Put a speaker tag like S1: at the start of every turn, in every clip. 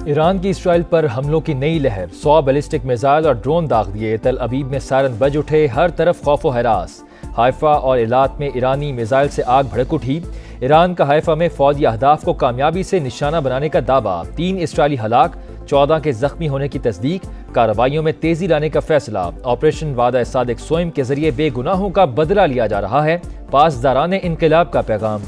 S1: Iran की Israel पर हमलों की नई लहर, 100 बैलिस्टिक मिसाइल और ड्रोन दाग दिए। तल अबीब में सायरन बज उठे, हर तरफ खौफ हरास। हाइफा और इलात में ईरानी मिसाइल से आग भड़क उठी। ईरान का हाइफा में फौजी अहदाफ को कामयाबी से निशाना बनाने का दावा। 3 इसराइली हलाक, 14 के जख्मी होने की तस्दीक। कार्रवाइयों में तेजी लाने का फैसला। ऑपरेशन वादा सादिक सोइम के जरिए बेगुनाहों का बदला लिया जा रहा है। पासदाराने इनकलाब का पैगाम।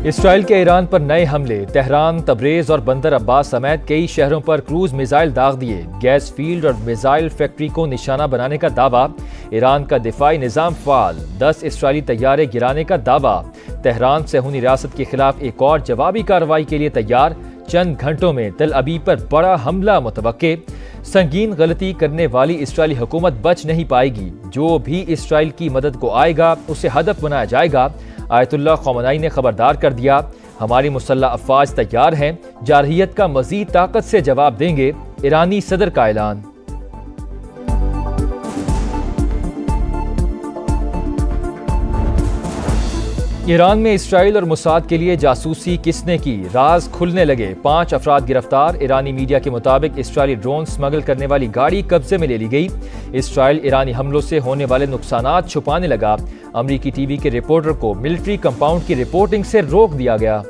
S1: इसराइल के ईरान पर नए हमले। तेहरान, तबरेज और बंदर अब्बास समेत कई शहरों पर क्रूज मिसाइल दाग दिए। गैस फील्ड और मिसाइल फैक्ट्री को निशाना बनाने का दावा। ईरान का दिफाई निज़ाम फाल। 10 इसराइली तैयारे गिराने का दावा। तेहरान सहूनी रियासत के खिलाफ एक और जवाबी कार्रवाई के लिए तैयार। चंद घंटों में तल अबीब पर बड़ा हमला मुतवक्के। संगीन गलती करने वाली इसराइली हुकूमत बच नहीं पाएगी। जो भी इसराइल की मदद को आएगा उसे हदफ बनाया जाएगा। आयतुल्लाह ख़ामेनी ने खबरदार कर दिया, हमारी मुसल्लह अफ़वाज तैयार हैं, जारहियत का मज़ीद ताकत से जवाब देंगे। ईरानी सदर का ऐलान। ईरान में इसराइल और मुसाद के लिए जासूसी किसने की, राज खुलने लगे। 5 अफराद गिरफ्तार। ईरानी मीडिया के मुताबिक इसराइली ड्रोन स्मगल करने वाली गाड़ी कब्जे में ले ली गई। इसराइल ईरानी हमलों से होने वाले नुकसानात छुपाने लगा। अमरीकी टीवी के रिपोर्टर को मिलिट्री कंपाउंड की रिपोर्टिंग से रोक दिया गया।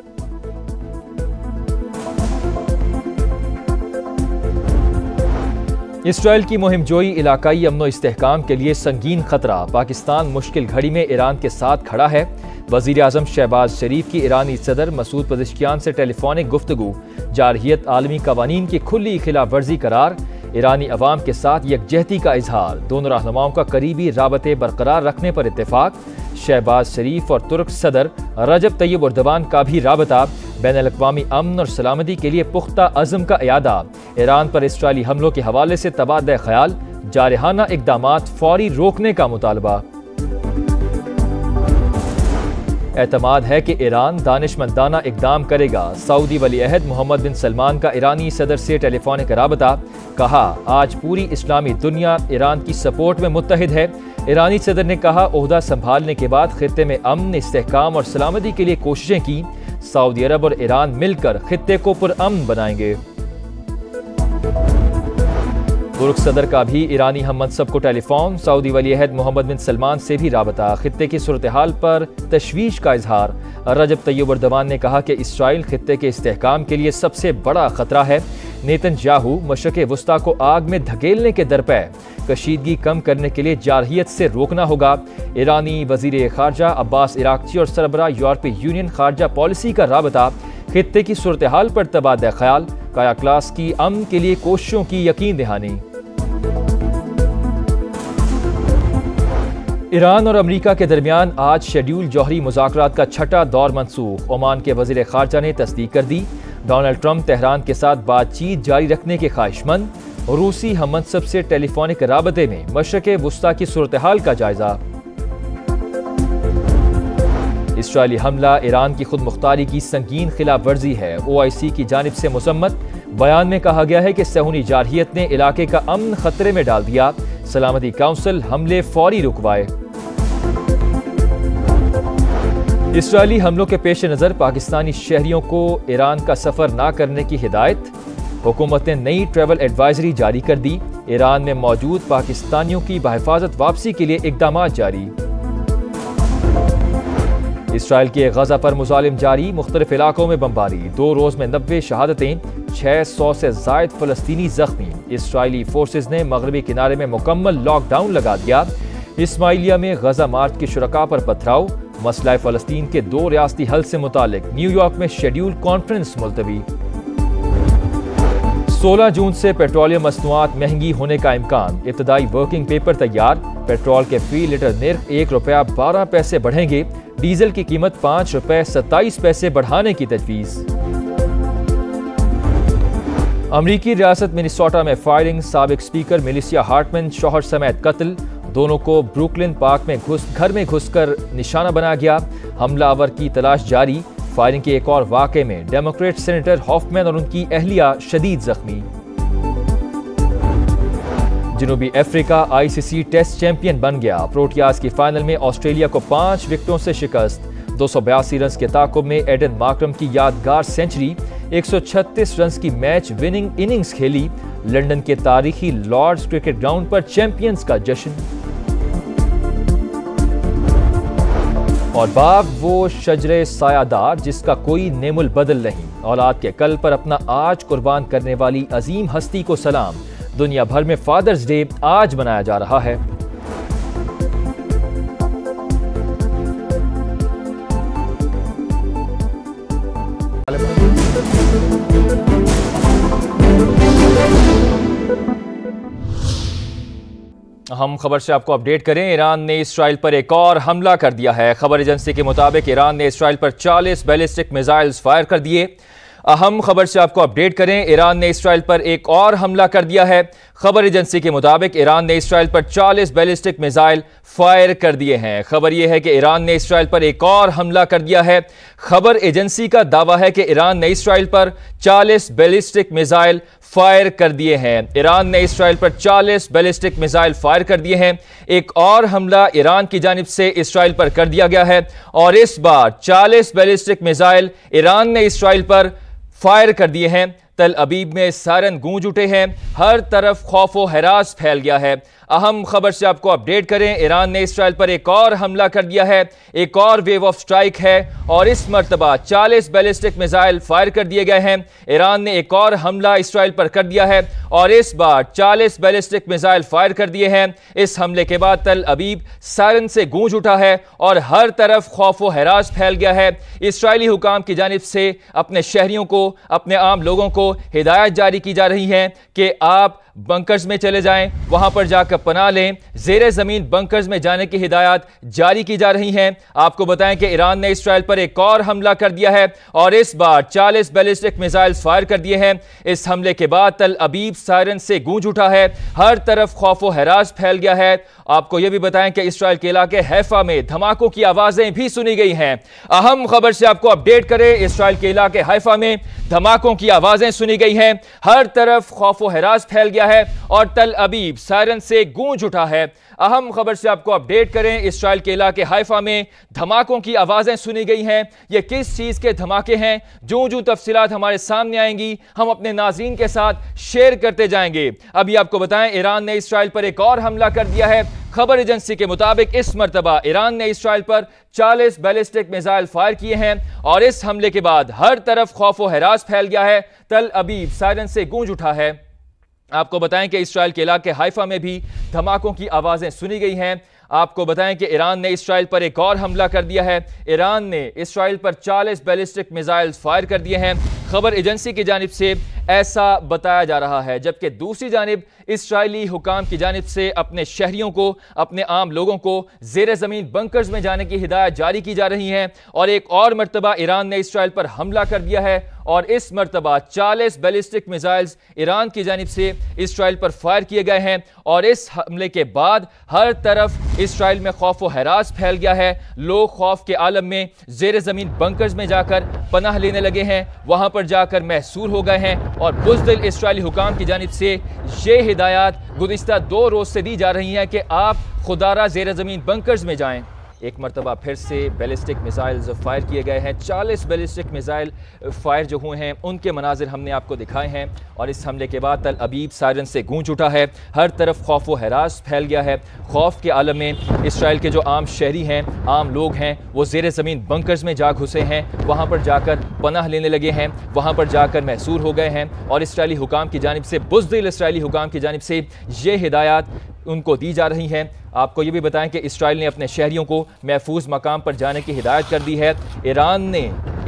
S1: इसराइल की मुहिम जोई इलाकाई अमनो इस्तेहकाम के लिए संगीन खतरा। पाकिस्तान मुश्किल घड़ी में ईरान के साथ खड़ा है। वज़ीर आज़म शहबाज शरीफ की ईरानी सदर मसूद पज़ेश्कियान से टेलीफोनिक गुफ्तगू। जारहियत आलमी कवानीन की खुली खिलाफ वर्जी करार। ईरानी अवाम के साथ यकजहती का इजहार। दोनों रहनुमाओं का करीबी राबते बरकरार रखने पर इत्तेफाक। शहबाज शरीफ और तुर्क सदर रजब तैयब एर्दोगान का भी राबता। बैनुल-अक़वामी अमन और सलामती के लिए पुख्ता अज़्म का इयादा। ईरान पर इसराइली हमलों के हवाले से तबादला ख्याल। जारहाना इक़दामात फौरी रोकने का मुतालबा। एतमाद है कि ईरान दानिशमंदाना इक़दाम करेगा। सऊदी वली अहद मोहम्मद बिन सलमान का ईरानी सदर से टेलीफोनिक राबता। कहा, आज पूरी इस्लामी दुनिया ईरान की सपोर्ट में मुत्तहिद है। ईरानी सदर ने कहा, ओहदा संभालने के बाद खित्ते में अमन, इस्तेहकाम और सलामती के लिए कोशिशें की। सऊदी अरब और ईरान मिलकर खित्ते को पुरअमन बनाएंगे। तुर्क सदर का भी ईरानी हम मनसब को टेलीफोन। सऊदी वली अहद मोहम्मद बिन सलमान से भी राबता। खित्ते की सूरत हाल पर तशवीश का इजहार। रजब तैयब एर्दोगान ने कहा कि इसराइल खित्ते के इस्तेहकाम के लिए सबसे बड़ा खतरा है। नेतन्याहू मशरिक़ वुस्ता को आग में धकेलने के दरपे। कशीदगी कम करने के लिए जारहियत से रोकना होगा। ईरानी वज़ीर ख़ारजा अब्बास इराक़ची और सरबराह यूरोपीय यूनियन ख़ारजा पॉलिसी का राबता। खित्ते की सूरत हाल पर तबादला ख्याल। काया क्लास की अमन के लिए कोशिशों की यकीन दहानी। ईरान और अमरीका के दरमियान आज शेड्यूल जौहरी मुज़ाकरात का 6ठा दौर मनसूख। ओमान के वज़ीर ख़ारजा ने तस्दीक कर दी। डोनाल्ड ट्रंप तेहरान के साथ बातचीत जारी रखने के ख्वाहिशमंद। रूसी हम मनसब से टेलीफोनिक राबते में मशरिक़ वुस्ता की सूरत हाल का जायजा। इसराइली हमला ईरान की खुद मुख्तारी की संगीन खिलाफ वर्जी है। OIC की जानिब से मुसम्मत। बयान में कहा गया है कि सहूनी जारहियत ने इलाके का अमन खतरे में डाल दिया। सलामती काउंसिल हमले फौरी रुकवाए। इसराइली हमलों के पेश नज़र पाकिस्तानी शहरियों को ईरान का सफ़र ना करने की हिदायत। हुकूमत ने नई ट्रैवल एडवाइजरी जारी कर दी। ईरान में मौजूद पाकिस्तानियों की बहिफाजत वापसी के लिए इक़दामात जारी। इसराइल के गजा पर मुजालिम जारी। मुख्तलिफ इलाकों में बमबारी। 2 रोज़ में 90 शहादतें। 600 से ज़ायद फ़लस्तीनी ज़ख्मी। इसराइली फोर्सेज ने मगरबी किनारे में मुकम्मल लॉकडाउन लगा दिया। इस्माइलिया में गजा मार्च के शुरका पर पथराव। मसला फ़लस्तीन के 2 रियासती हल से मुतालिक न्यूयॉर्क में शेड्यूल कॉन्फ्रेंस मुलतवी। 16 जून से पेट्रोलियम मसनूआत महंगी होने का इम्कान। इब्तदाई वर्किंग पेपर तैयार। पेट्रोल के फी लीटर निर्ख ₹1.12 बढ़ेंगे। डीजल की कीमत ₹5.27 बढ़ाने की तजवीज़। अमरीकी रियासत मिनेसोटा में फायरिंग। साबिक स्पीकर मेलिसिया हार्टमैन शौहर समेत कत्ल। दोनों को ब्रुकलिन पार्क में घर में घुसकर निशाना बनाया गया। हमलावर की तलाश जारी। फायरिंग के एक और वाक़े में डेमोक्रेट सेनेटर हॉफमैन और उनकी अहलिया शदीद जख्मी। जनूबी अफ्रीका ICC टेस्ट चैंपियन बन गया। प्रोटियाज की फाइनल में ऑस्ट्रेलिया को 5 विकेटों से शिकस्त। 282 रन के ताकुब में एडन मार्करम की यादगार सेंचुरी, 136 रन की मैच विनिंग इनिंग्स खेली। लंदन के तारीखी लॉर्ड्स क्रिकेट ग्राउंड पर चैंपियंस का जश्न। और बाग वो शजरे सायादार जिसका कोई नेमुल बदल नहीं। औलाद के कल पर अपना आज कुर्बान करने वाली अजीम हस्ती को सलाम। दुनिया भर में फादर्स डे आज मनाया जा रहा है। हम खबर से आपको अपडेट करें। ईरान ने इसराइल पर एक और हमला कर दिया है। खबर एजेंसी के मुताबिक ईरान ने इसराइल पर 40 बैलिस्टिक मिसाइल्स फायर कर दिए। अहम खबर से आपको अपडेट करें। ईरान ने इसराइल पर एक और हमला कर दिया है। खबर एजेंसी के मुताबिक ईरान ने इसराइल पर 40 बैलिस्टिक मिसाइल फायर कर दिए हैं। खबर यह है कि ईरान ने इसराइल पर एक और हमला कर दिया है। खबर एजेंसी का दावा है कि ईरान ने इसराइल पर 40 बैलिस्टिक मिसाइल फायर कर दिए हैं। ईरान ने इसराइल पर 40 बैलिस्टिक मिसाइल फायर कर दिए हैं। एक और हमला ईरान की जानिब से इसराइल पर कर दिया गया है और इस बार 40 बैलिस्टिक मिसाइल ईरान ने इसराइल पर फायर कर दिए हैं। तल अबीब में सायरन गूंज उठे हैं। हर तरफ खौफ व हरास फैल गया है। अहम खबर से आपको अपडेट करें। ईरान ने इसराइल पर एक और हमला कर दिया है। एक और वेव ऑफ स्ट्राइक है और इस मर्तबा 40 बैलिस्टिक मिसाइल फायर कर दिए गए हैं। ईरान ने एक और हमला इसराइल पर कर दिया है और इस बार 40 बैलिस्टिक मिसाइल फायर कर दिए हैं। इस हमले के बाद तल अबीब सायरन से गूंज उठा है और हर तरफ खौफ व हरास फैल गया है। इसराइली हुकाम की जानिब से अपने शहरियों को, अपने आम लोगों को हिदायत जारी की जा रही है कि आप बंकर्स में चले जाएं, वहां पर जाकर पनाह लें। ज़ेरे ज़मीन बंकर्स में जाने की हिदायत जारी की जा रही हैं। आपको बताएं कि ईरान ने इसराइल पर एक और हमला कर दिया है और इस बार 40 बैलिस्टिक मिसाइल्स फायर कर दिए हैं। इस हमले के बाद तल अबीब सायरन से गूंज उठा है। हर तरफ खौफ व हरास फैल गया है। आपको यह भी बताएं कि इसराइल के इलाके हैफा में धमाकों की आवाजें भी सुनी गई हैं। अहम खबर से आपको अपडेट करें। इसराइल के इलाके हैफा में धमाकों की आवाजें सुनी गई हैं। हर तरफ खौफ व हरास फैल गया है और तल अबीब सायरन से गूंज उठा है। अहम खबर से आपको अपडेट करें। इसराइल के इलाके हाइफा में धमाकों की आवाजें सुनी गई हैं। ये किस चीज के धमाके हैं, जो तफसीलात हमारे सामने आएंगी हम अपने नाज़रीन के साथ शेयर करते जाएंगे। अभी आपको बताएं, ईरान ने इसराइल पर एक और हमला कर दिया है। खबर एजेंसी के मुताबिक इस मर्तबा ईरान ने इसराइल पर 40 बैलिस्टिक मिसाइल फायर किए हैं और इस हमले के बाद हर तरफ खौफ व हरास फैल गया है। तल अबीब सायरन से गूंज उठा है। आपको बताएं कि इसराइल के इलाके हाइफा में भी धमाकों की आवाजें सुनी गई हैं। आपको बताएं कि ईरान ने इसराइल पर एक और हमला कर दिया है। ईरान ने इसराइल पर 40 बैलिस्टिक मिसाइल्स फायर कर दिए हैं। खबर एजेंसी की जानिब से ऐसा बताया जा रहा है, जबकि दूसरी जानिब इसराइली हुकाम की जानिब से अपने शहरियों को, अपने आम लोगों को ज़ेरे ज़मीन बंकर्स में जाने की हिदायत जारी की जा रही है। और एक और मरतबा ईरान ने इसराइल पर हमला कर दिया है और इस मरतबा 40 बैलिस्टिक मिसाइल्स ईरान की जानिब से इसराइल पर फायर किए गए हैं और इस हमले के बाद हर तरफ इसराइल में खौफ व हरास फैल गया है। लोग खौफ के आलम में ज़ेरे ज़मीन बंकर्स में जाकर पनाह लेने लगे हैं, वहां पर जाकर महसूर हो गए हैं और बुज़दिल इसराइली हुकाम की जानिब से ये हिदायत गुज़िश्ता 2 रोज़ से दी जा रही हैं कि आप खुदारा ज़ेरे ज़मीन बंकर्स में जाएं। एक मरतबा फिर से बैलिस्टिक मिसाइल्स फायर किए गए हैं। 40 बैलिस्टिक मिसाइल फायर जो हुए हैं उनके मनाजिर हमने आपको दिखाए हैं और इस हमले के बाद तल अबीब सायरन से गूंज उठा है। हर तरफ खौफ व हरास फैल गया है। खौफ के आलम में इसराइल के जो आम शहरी हैं, आम लोग हैं, वो ज़ेरे ज़मीन बंकर्स में जा घुसे हैं, वहाँ पर जाकर पनाह लेने लगे हैं, वहाँ पर जाकर महसूर हो गए हैं और इसराइली हुकाम की जानिब से, बुज़दिल इसराइली हुकाम की जानिब से ये हिदायत उनको दी जा रही हैं। आपको ये भी बताएं कि इसराइल ने अपने शहरियों को महफूज मकाम पर जाने की हिदायत कर दी है। ईरान ने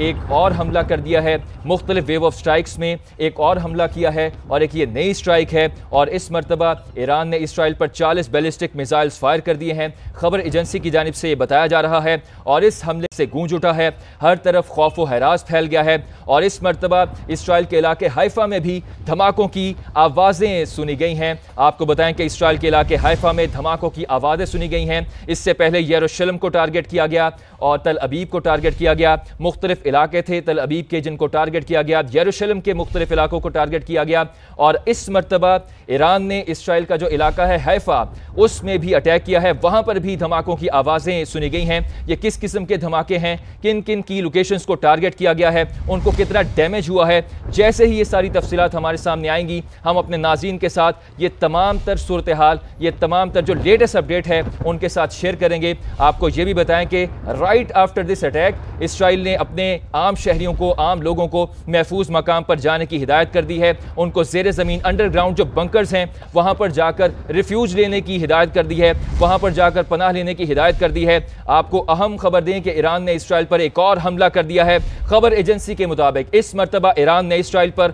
S1: एक और हमला कर दिया है। मुख्तलिफ वेव ऑफ स्ट्राइक्स में एक और हमला किया है और एक ये नई स्ट्राइक है और इस मरतबा ईरान ने इसराइल पर 40 बैलिस्टिक मिसाइल्स फायर कर दिए हैं। खबर एजेंसी की जानिब से ये बताया जा रहा है और इस हमले से गूंज उठा है। हर तरफ खौफ व हरास फैल गया है और इस मरतबा इसराइल के इलाके हाइफा में भी धमाकों की आवाज़ें सुनी गई हैं। आपको बताएं कि इसराइल के इलाके हाइफा में धमाकों की आवाज़ें सुनी गई हैं। इससे पहले यरूशलेम को टारगेट किया गया और तल अबीब को टारगेट किया गया। मुख्तलिफ इलाके थे तल अबीब के जिनको टारगेट किया गया, यरूशलेम के मुख्तलिफ इलाकों को टारगेट किया गया। और इस मरतबा ईरान ने इसराइल का जो इलाका है हैफा, उसमें भी अटैक किया है। वहां पर भी धमाकों की आवाज़ें सुनी गई हैं। ये किस किस्म के धमाके हैं, किन किन की लोकेशंस को टारगेट किया गया है, उनको कितना डैमेज हुआ है, जैसे ही ये सारी तफसीलात हमारे सामने आएंगी हम अपने नाज़रीन के साथ ये तमाम तर सूरत हाल, ये तमाम तर जो लेटेस्ट अपडेट है उनके साथ शेयर करेंगे। आपको ये भी बताएं कि right after this attack Israel ने अपने आम शहरियों को, आम लोगों को महफूज मकाम पर जाने की हिदायत कर दी है। उनको ज़ेरे ज़मीन अंडरग्राउंड जो बंकर्स हैं वहाँ पर जाकर रिफ्यूज लेने की हिदायत कर दी है, वहाँ पर जाकर पनाह लेने की हिदायत कर दी है। आपको अहम खबर दें कि ईरान ने इसराइल पर एक और हमला कर दिया है। खबर एजेंसी के मुताबिक इस मरतबा ईरान ने इसराइल पर